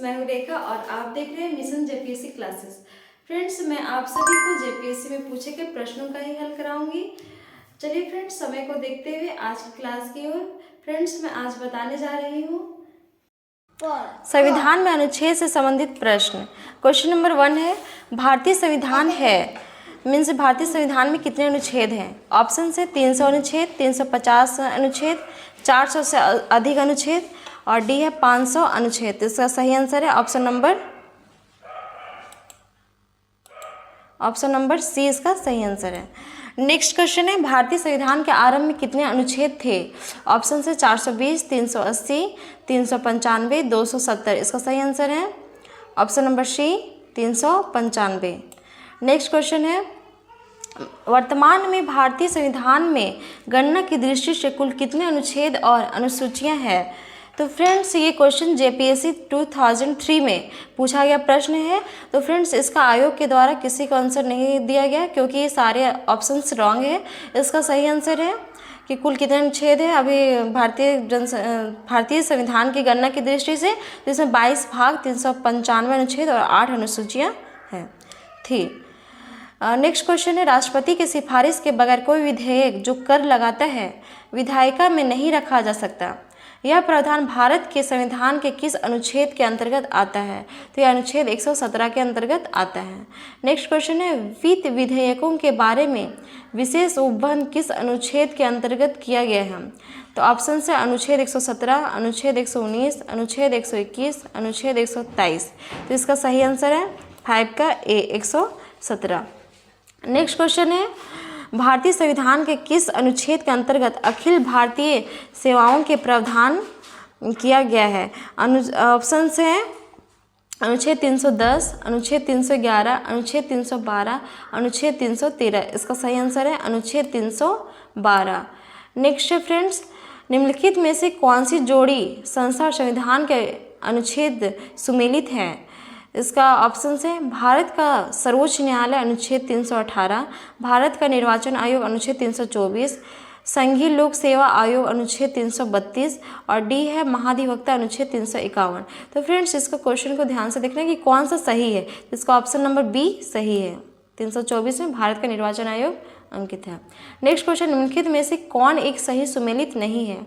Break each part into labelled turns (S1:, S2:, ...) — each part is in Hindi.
S1: मैं हूँ रेखा और आप देख रहे हैं मिशन जेपीएससी क्लासेस। फ्रेंड्स, मैं आप सभी को जेपीएससी में पूछे गए प्रश्नों का ही हल कराऊंगी। चलिए फ्रेंड्स, समय को देखते हुए आज की क्लास की ओर। फ्रेंड्स, मैं आज बताने जा रही हूँ संविधान में अनुच्छेद से संबंधित प्रश्न। क्वेश्चन नंबर 1 है, भारतीय संविधान है मीन्स भारतीय संविधान में कितने अनुच्छेद हैं? ऑप्शन है 300 अनुच्छेद, 350 अनुच्छेद, 400 से अधिक अनुच्छेद और डी है 500 अनुच्छेद। तो इसका सही आंसर है ऑप्शन नंबर सी इसका सही आंसर है। नेक्स्ट क्वेश्चन है, भारतीय संविधान के आरंभ में कितने अनुच्छेद थे? ऑप्शन है 420, 380, 395, 270। इसका सही आंसर है option number C 395। Next question है, वर्तमान में भारतीय संविधान में गणना की दृष्टि से कुल कितने अनुच्छेद और अनुसूचियां हैं? तो फ्रेंड्स, ये क्वेश्चन जेपीएससी 2003 में पूछा गया प्रश्न है। तो फ्रेंड्स, इसका आयोग के द्वारा किसी को आंसर नहीं दिया गया क्योंकि ये सारे ऑप्शंस रॉन्ग है। इसका सही आंसर है कि कुल कितने अनुच्छेद है अभी भारतीय संविधान की गणना की दृष्टि से, जिसमें 22 भाग, 395 अनुच्छेद और 8 अनुसूचियाँ हैं थी। नेक्स्ट क्वेश्चन है, राष्ट्रपति की सिफारिश के बगैर कोई विधेयक जो कर लगाता है विधायिका में नहीं रखा जा सकता। यह प्रावधान भारत के संविधान के किस अनुच्छेद के अंतर्गत आता है? तो यह अनुच्छेद 117 के अंतर्गत आता है। नेक्स्ट क्वेश्चन है, वित्त विधेयकों के बारे में विशेष उपबंध किस अनुच्छेद के अंतर्गत किया गया है? तो ऑप्शन है अनुच्छेद 117, अनुच्छेद 119, अनुच्छेद 121, अनुच्छेद 123। तो इसका सही आंसर है 5 का ए 117। नेक्स्ट क्वेश्चन है, भारतीय संविधान के किस अनुच्छेद के अंतर्गत अखिल भारतीय सेवाओं के प्रावधान किया गया है? ऑप्शन है अनुच्छेद 310, अनुच्छेद 311, अनुच्छेद 312, अनुच्छेद 313। इसका सही आंसर है अनुच्छेद 312। नेक्स्ट है फ्रेंड्स, निम्नलिखित में से कौन सी जोड़ी संसद संविधान के अनुच्छेद सुमेलित है? इसका ऑप्शन है भारत का सर्वोच्च न्यायालय अनुच्छेद 318, भारत का निर्वाचन आयोग अनुच्छेद 324, संघीय लोक सेवा आयोग अनुच्छेद 332 और डी है महाधिवक्ता अनुच्छेद 351। तो फ्रेंड्स, इसका क्वेश्चन को ध्यान से देखना है कि कौन सा सही है। इसका ऑप्शन नंबर बी सही है। 324 में भारत का निर्वाचन आयोग अंकित है। नेक्स्ट क्वेश्चन, निम्नलिखित में से कौन एक सही सुमेलित नहीं है?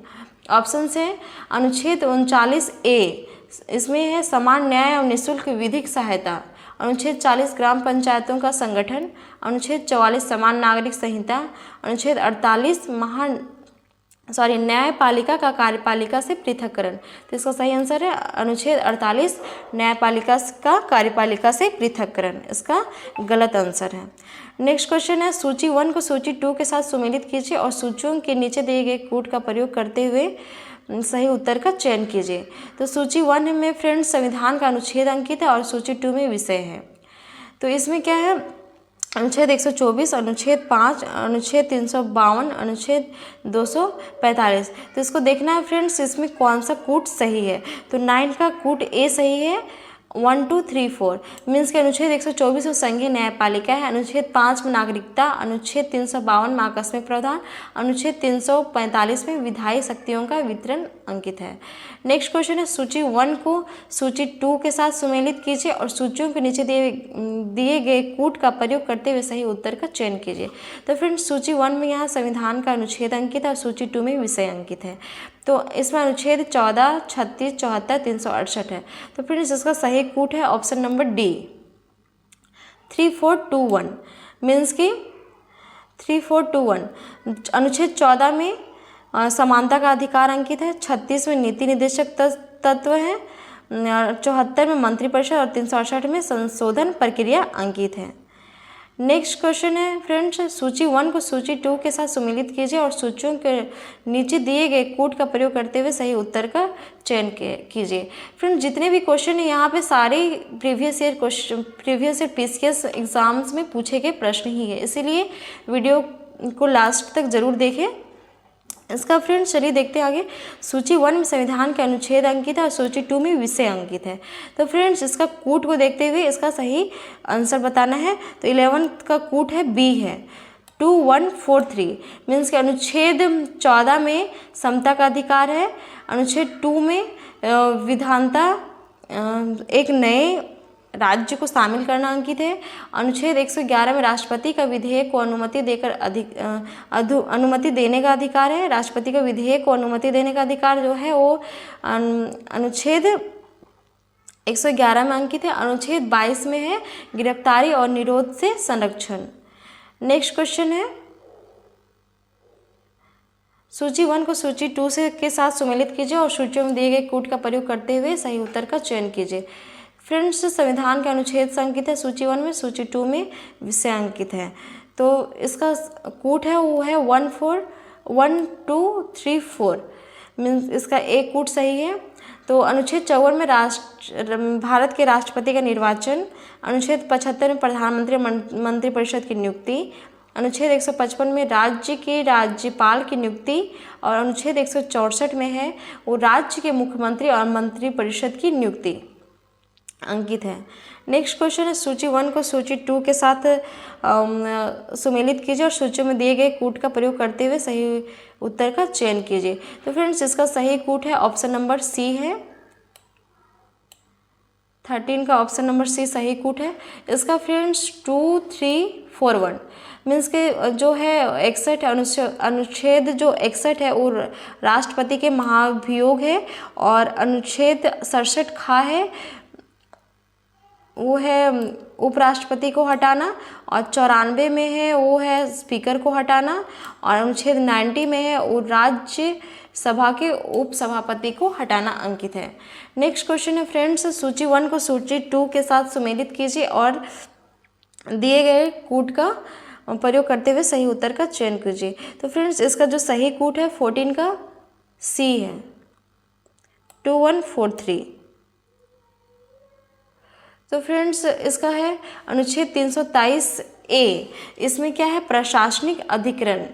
S1: ऑप्शन है अनुच्छेद 39A, इसमें है समान न्याय और निःशुल्क विधिक सहायता। अनुच्छेद 40 ग्राम पंचायतों का संगठन। अनुच्छेद 44 समान नागरिक संहिता। अनुच्छेद 48 न्यायपालिका का कार्यपालिका से पृथक्करण। तो इसका सही आंसर है अनुच्छेद 48 न्यायपालिका का कार्यपालिका से पृथक्करण। इसका गलत आंसर है। नेक्स्ट क्वेश्चन है, सूची 1 को सूची 2 के साथ सुमेलित कीजिए और सूचियों के नीचे दिए गए कूट का प्रयोग करते हुए सही उत्तर का चयन कीजिए। तो सूची 1 में फ्रेंड्स संविधान का अनुच्छेद अंकित है और सूची 2 में विषय है। तो इसमें क्या है, अनुच्छेद 124, अनुच्छेद 5, अनुच्छेद 352, अनुच्छेद 245। तो इसको देखना है फ्रेंड्स, इसमें कौन सा कूट सही है। तो 9 का कूट ए सही है। 1, 2, 3, 4 मीन्स के अनुच्छेद 124 में संघीय न्यायपालिका है। अनुच्छेद 5 में नागरिकता, अनुच्छेद 352 में आकस्मिक प्रावधान, अनुच्छेद 345 में विधायी शक्तियों का वितरण अंकित है। नेक्स्ट क्वेश्चन है, सूची 1 को सूची 2 के साथ सुमेलित कीजिए और सूचियों के नीचे दिए गए कूट का प्रयोग करते हुए सही उत्तर का चयन कीजिए। तो फ्रेंड्स, सूची 1 में यहाँ संविधान का अनुच्छेद अंकित है और सूची 2 में विषय अंकित है। तो इसमें अनुच्छेद 14, 36, 74, 368 है। तो फ्रेंड्स, इसका सही कूट है ऑप्शन नंबर डी 3421 मीन्स की 3421। अनुच्छेद 14 में समानता का अधिकार अंकित है, 36 में नीति निर्देशक तत्व है, 74 में मंत्रिपरिषद और 368 में संशोधन प्रक्रिया अंकित है। नेक्स्ट क्वेश्चन है फ्रेंड्स, सूची 1 को सूची 2 के साथ सुमेलित कीजिए और सूचियों के नीचे दिए गए कूट का प्रयोग करते हुए सही उत्तर का चयन कीजिए। फ्रेंड्स, जितने भी क्वेश्चन हैं यहाँ पे सारे प्रीवियस ईयर पीसीएस एग्जाम्स में पूछे गए प्रश्न ही है, इसीलिए वीडियो को लास्ट तक जरूर देखें। इसका फ्रेंड्स चलिए देखते हैं आगे। सूची 1 में संविधान के अनुच्छेद अंकित है और सूची 2 में विषय अंकित है। तो फ्रेंड्स, इसका कूट को देखते हुए इसका सही आंसर बताना है। तो 11 का कूट है बी है 2143 मीन्स के अनुच्छेद 14 में समता का अधिकार है, अनुच्छेद 2 में विधानता एक नए राज्य को शामिल करना अंकित है। अनुच्छेद 111 में राष्ट्रपति का विधेयक को अनुमति देकर अनुमति देने का अधिकार है। राष्ट्रपति का विधेयक को अनुमति देने का अधिकार जो है वो अनुच्छेद 111 में अंकित है। अनुच्छेद 22 में है गिरफ्तारी और निरोध से संरक्षण। नेक्स्ट क्वेश्चन है, सूची 1 को सूची 2 से के साथ सुमेलित कीजिए और सूचियों में दिए गए कूट का प्रयोग करते हुए सही उत्तर का चयन कीजिए। फ्रेंड्स, संविधान के अनुच्छेद से अंकित है सूची 1 में, सूची 2 में विषय अंकित है। तो इसका कूट है वो है 1 2 3 4 मीन्स इसका एक कूट सही है। तो अनुच्छेद 54 में भारत के राष्ट्रपति का निर्वाचन, अनुच्छेद 75 में प्रधानमंत्री मंत्रिपरिषद की नियुक्ति, अनुच्छेद 155 में राज्य के राज्यपाल की नियुक्ति और अनुच्छेद 164 में है वो राज्य के मुख्यमंत्री और मंत्रिपरिषद की नियुक्ति अंकित है। नेक्स्ट क्वेश्चन है, सूची 1 को सूची 2 के साथ सुमेलित कीजिए और सूचियों में दिए गए कूट का प्रयोग करते हुए सही उत्तर का चयन कीजिए। तो फ्रेंड्स, इसका सही कूट है ऑप्शन नंबर सी है। 13 का ऑप्शन नंबर सी सही कूट है। इसका फ्रेंड्स 2 3 4 1 मीन्स के जो है 61 अनुच्छेद जो 61 है वो राष्ट्रपति के महाभियोग है और अनुच्छेद 67 खा है वो है उपराष्ट्रपति को हटाना और 94 में है वो है स्पीकर को हटाना और अनुच्छेद 90 में है वो राज्य सभा के उपसभापति को हटाना अंकित है। नेक्स्ट क्वेश्चन है फ्रेंड्स, सूची 1 को सूची 2 के साथ सुमेलित कीजिए और दिए गए कूट का प्रयोग करते हुए सही उत्तर का चयन कीजिए। तो फ्रेंड्स, इसका जो सही कूट है 14 का सी है 2143। तो फ्रेंड्स, इसका है अनुच्छेद 323 ए, इसमें क्या है प्रशासनिक अधिकरण।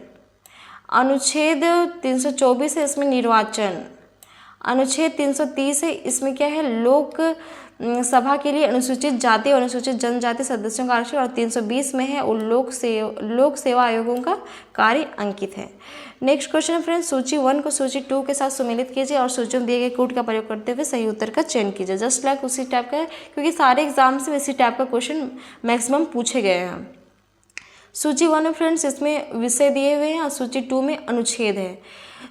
S1: अनुच्छेद 324 है इसमें निर्वाचन। अनुच्छेद 330 है इसमें क्या है लोक सभा के लिए अनुसूचित जाति और अनुसूचित जनजाति सदस्यों का आरक्षण और 320 में है वो लोक सेवा आयोगों का कार्य अंकित है। नेक्स्ट क्वेश्चन है फ्रेंड्स, सूची 1 को सूची 2 के साथ सुमेलित कीजिए और सूचियों में दिए गए कूट का प्रयोग करते हुए सही उत्तर का चयन कीजिए। जस्ट लाइक उसी टाइप का है क्योंकि सारे एग्जाम से इसी टाइप का क्वेश्चन मैक्सिमम पूछे गए हैं। सूची 1 में फ्रेंड्स इसमें विषय दिए हुए हैं और सूची 2 में अनुच्छेद है।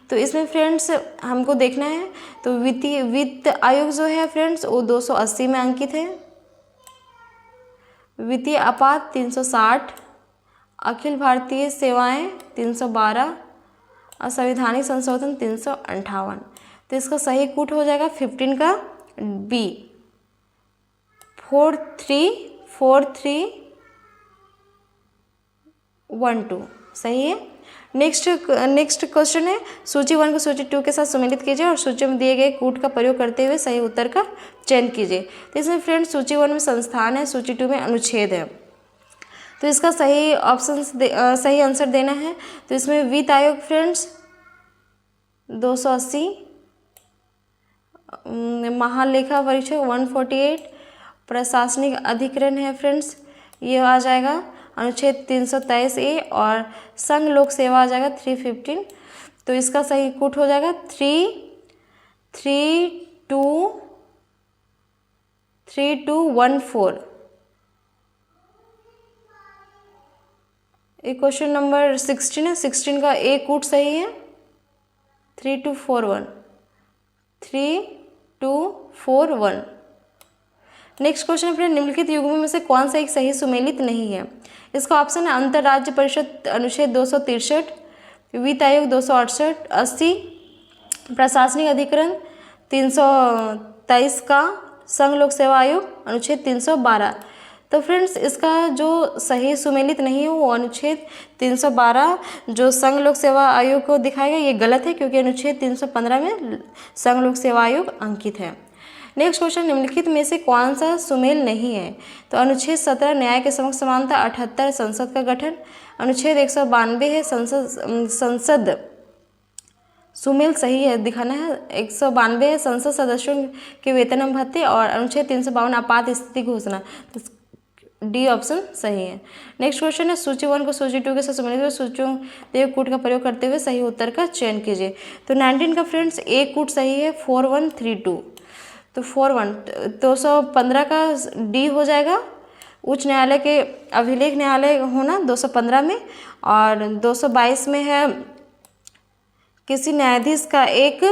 S1: तो इसमें फ्रेंड्स हमको देखना है तो वित्त आयोग जो है फ्रेंड्स वो 280 में अंकित है, वित्तीय आपात 360, अखिल भारतीय सेवाएं 312 और संवैधानिक संशोधन 358। तो इसका सही कूट हो जाएगा 15 का बी 434312 सही है। नेक्स्ट क्वेश्चन है, सूची 1 को सूची 2 के साथ सुमेलित कीजिए और सूची में दिए गए कूट का प्रयोग करते हुए सही उत्तर का चयन कीजिए। तो इसमें फ्रेंड्स सूची 1 में संस्थान है, सूची 2 में अनुच्छेद है। तो इसका सही सही आंसर देना है। तो इसमें वित्त आयोग फ्रेंड्स 280, महालेखा परीक्षक 148, प्रशासनिक अधिकरण है फ्रेंड्स ये आ जाएगा अनुच्छेद 323 ए और संघ लोक सेवा आ जाएगा 315। तो इसका सही कूट हो जाएगा 3214। ये क्वेश्चन नंबर 16 है, 16 का ए कूट सही है 3241। नेक्स्ट क्वेश्चन फ्रेंड, निम्नलिखित युग्मों में से कौन सा एक सही सुमेलित नहीं है। इसका ऑप्शन है अंतर्राज्य परिषद अनुच्छेद 263, वित्त आयोग 280, प्रशासनिक अधिकरण 323 का, संघ लोक सेवा आयोग अनुच्छेद 312। तो फ्रेंड्स इसका जो सही सुमेलित नहीं है वो अनुच्छेद 312 जो संघ लोक सेवा आयोग को दिखाएगा ये गलत है क्योंकि अनुच्छेद 315 में संघ लोक सेवा आयोग अंकित है। नेक्स्ट क्वेश्चन, निम्नलिखित में से कौन सा सुमेल नहीं है। तो अनुच्छेद 17 न्याय के समक्ष समानता, 78 संसद का गठन, अनुच्छेद 192 है संसद सुमेल सही है दिखाना है, 192 है संसद सदस्यों के वेतन एवं भत्ते और अनुच्छेद 352 आपात स्थिति घोषणा। तो डी ऑप्शन सही है। नेक्स्ट क्वेश्चन है, सूची 1 को सूची 2 के साथ सुमेलित हुए सूचियों देव कूट का प्रयोग करते हुए सही उत्तर का चयन कीजिए। तो 19 का फ्रेंड्स ए कूट सही है 4132। तो 41 215 का डी हो जाएगा, उच्च न्यायालय के अभिलेख न्यायालय होना 215 में, और 222 में है किसी न्यायाधीश का एक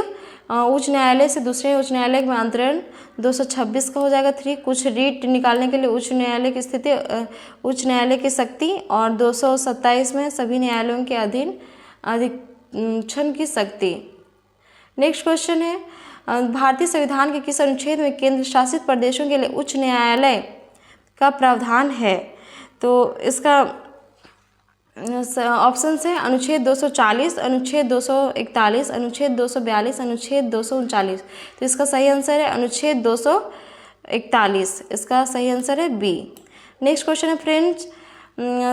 S1: उच्च न्यायालय से दूसरे उच्च न्यायालय में अंतरण 226 का हो जाएगा 3, कुछ रीट निकालने के लिए उच्च न्यायालय की स्थिति उच्च न्यायालय की शक्ति, और 227 में सभी न्यायालयों के अधीन अधिक्षण की शक्ति। नेक्स्ट क्वेश्चन है भारतीय संविधान के किस अनुच्छेद में केंद्र शासित प्रदेशों के लिए उच्च न्यायालय का प्रावधान है? तो इसका ऑप्शन है अनुच्छेद 240, अनुच्छेद 241, अनुच्छेद 242, अनुच्छेद 239। तो इसका सही आंसर है अनुच्छेद 241, इसका सही आंसर है बी। नेक्स्ट क्वेश्चन है फ्रेंड्स,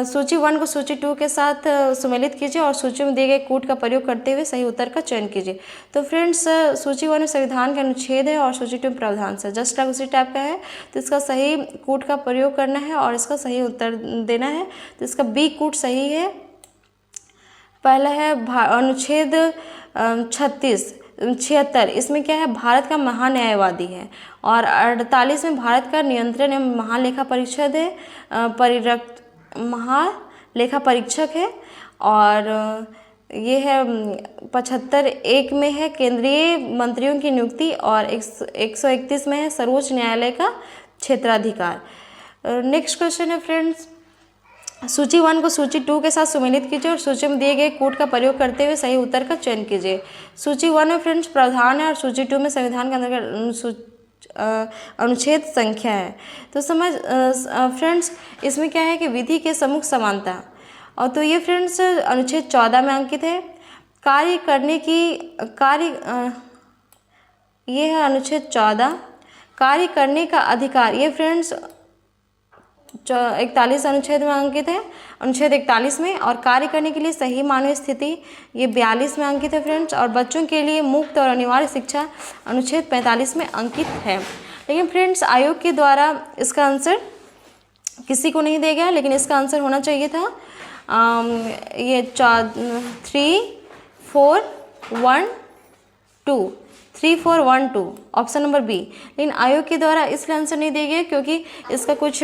S1: सूची 1 को सूची 2 के साथ सम्मिलित कीजिए और सूची में दिए गए कूट का प्रयोग करते हुए सही उत्तर का चयन कीजिए। तो फ्रेंड्स सूची 1 में संविधान के अनुच्छेद है और सूची 2 में प्रावधान से जस्ट लाइक उसी टाइप का है, तो इसका सही कूट का प्रयोग करना है और इसका सही उत्तर देना है। तो इसका बी कूट सही है। पहला है अनुच्छेद 76, इसमें क्या है, भारत का महान्यायवादी है, और 48 में भारत का नियंत्रण एवं महालेखा परिषद है, महालेखा परीक्षक है, और ये है 75 में है केंद्रीय मंत्रियों की नियुक्ति, और 131 में है सर्वोच्च न्यायालय का क्षेत्राधिकार। नेक्स्ट क्वेश्चन है फ्रेंड्स, सूची 1 को सूची 2 के साथ सम्मिलित कीजिए और सूची में दिए गए कूट का प्रयोग करते हुए सही उत्तर का चयन कीजिए। सूची 1 में फ्रेंड्स प्रावधान है और सूची 2 में संविधान के अंतर्गत अनुच्छेद संख्या है। तो समझ फ्रेंड्स इसमें क्या है कि विधि के सम्मुख समानता, और तो ये फ्रेंड्स अनुच्छेद 14 में अंकित है। ये है अनुच्छेद 14, कार्य करने का अधिकार, ये फ्रेंड्स 41 अनुच्छेद में अंकित है, अनुच्छेद 41 में, और कार्य करने के लिए सही मानवीय स्थिति ये 42 में अंकित है फ्रेंड्स, और बच्चों के लिए मुफ्त और अनिवार्य शिक्षा अनुच्छेद 45 में अंकित है। लेकिन फ्रेंड्स आयोग के द्वारा इसका आंसर किसी को नहीं दिया गया, लेकिन इसका आंसर होना चाहिए था ये 3412 ऑप्शन नंबर बी। लेकिन आयोग के द्वारा इसलिए आंसर नहीं दिया गया क्योंकि इसका कुछ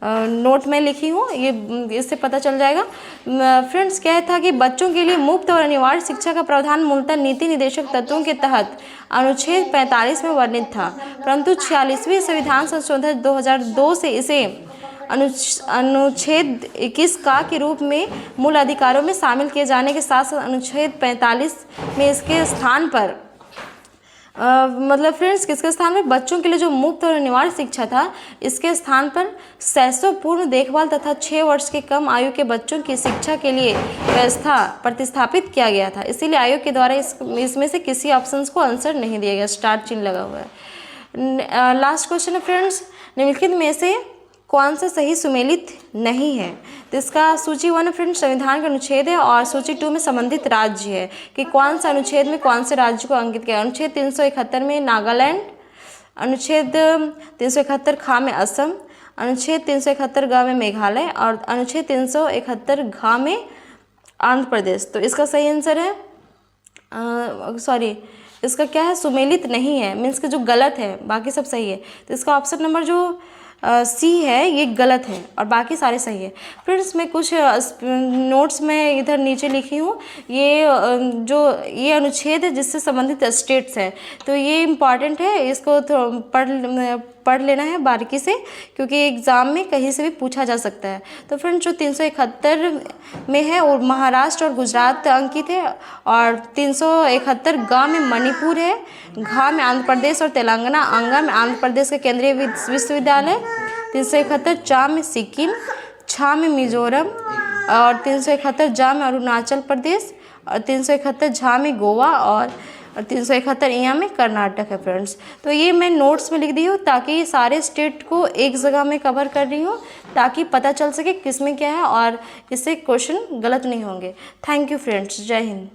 S1: नोट में लिखी हूँ, ये इससे पता चल जाएगा। फ्रेंड्स क्या था कि बच्चों के लिए मुफ्त और अनिवार्य शिक्षा का प्रावधान मूलतः नीति निर्देशक तत्वों के तहत अनुच्छेद 45 में वर्णित था, परंतु 46वें संविधान संशोधन 2002 से इसे अनुच्छेद 21 का के रूप में मूल अधिकारों में शामिल किए जाने के साथ साथ अनुच्छेद 45 में इसके स्थान पर मतलब फ्रेंड्स किसके स्थान पर, बच्चों के लिए जो मुफ्त और अनिवार्य शिक्षा था, इसके स्थान पर सहसोपूर्ण देखभाल तथा 6 वर्ष के कम आयु के बच्चों की शिक्षा के लिए व्यवस्था प्रतिस्थापित किया गया था। इसीलिए आयोग के द्वारा इसमें से किसी ऑप्शंस को आंसर नहीं दिया गया, स्टार चिन्ह लगा हुआ है। लास्ट क्वेश्चन है फ्रेंड्स, निम्नलिखित में से कौन सा सही सुमेलित नहीं है? तो इसका सूची 1 फ्रेंड्स संविधान का अनुच्छेद है और सूची 2 में संबंधित राज्य है कि कौन सा अनुच्छेद में कौन से राज्य को अंकित किया। अनुच्छेद 371 में नागालैंड, अनुच्छेद 371 खा में असम, अनुच्छेद 371 ग में मेघालय, और अनुच्छेद 371 घ में आंध्र प्रदेश। तो इसका सही आंसर है इसका क्या है, सुमेलित नहीं है, मीन्स कि जो गलत है, बाकी सब सही है। तो इसका ऑप्शन नंबर जो सी है ये गलत है और बाकी सारे सही है। फ्रेंड्स मैं कुछ नोट्स में इधर नीचे लिखी हूँ, ये अनुच्छेद है जिससे संबंधित स्टेट्स है, तो ये इम्पॉर्टेंट है, इसको पढ़ लेना है बारीकी से क्योंकि एग्ज़ाम में कहीं से भी पूछा जा सकता है। तो फ्रेंड्स जो 371 में है और महाराष्ट्र और गुजरात अंकित है, और 371 ग में मणिपुर है, घ में आंध्र प्रदेश और तेलंगाना, अंगा में आंध्र प्रदेश के केंद्रीय विश्वविद्यालय, 371 च में सिक्किम, छ में मिजोरम, और 371 ज में अरुणाचल प्रदेश, और 371 झ में गोवा, और 371 यहाँ में कर्नाटक है फ्रेंड्स। तो ये मैं नोट्स में लिख दी हूँ ताकि सारे स्टेट को एक जगह में कवर कर रही हूँ ताकि पता चल सके किस में क्या है और इससे क्वेश्चन गलत नहीं होंगे। थैंक यू फ्रेंड्स, जय हिंद।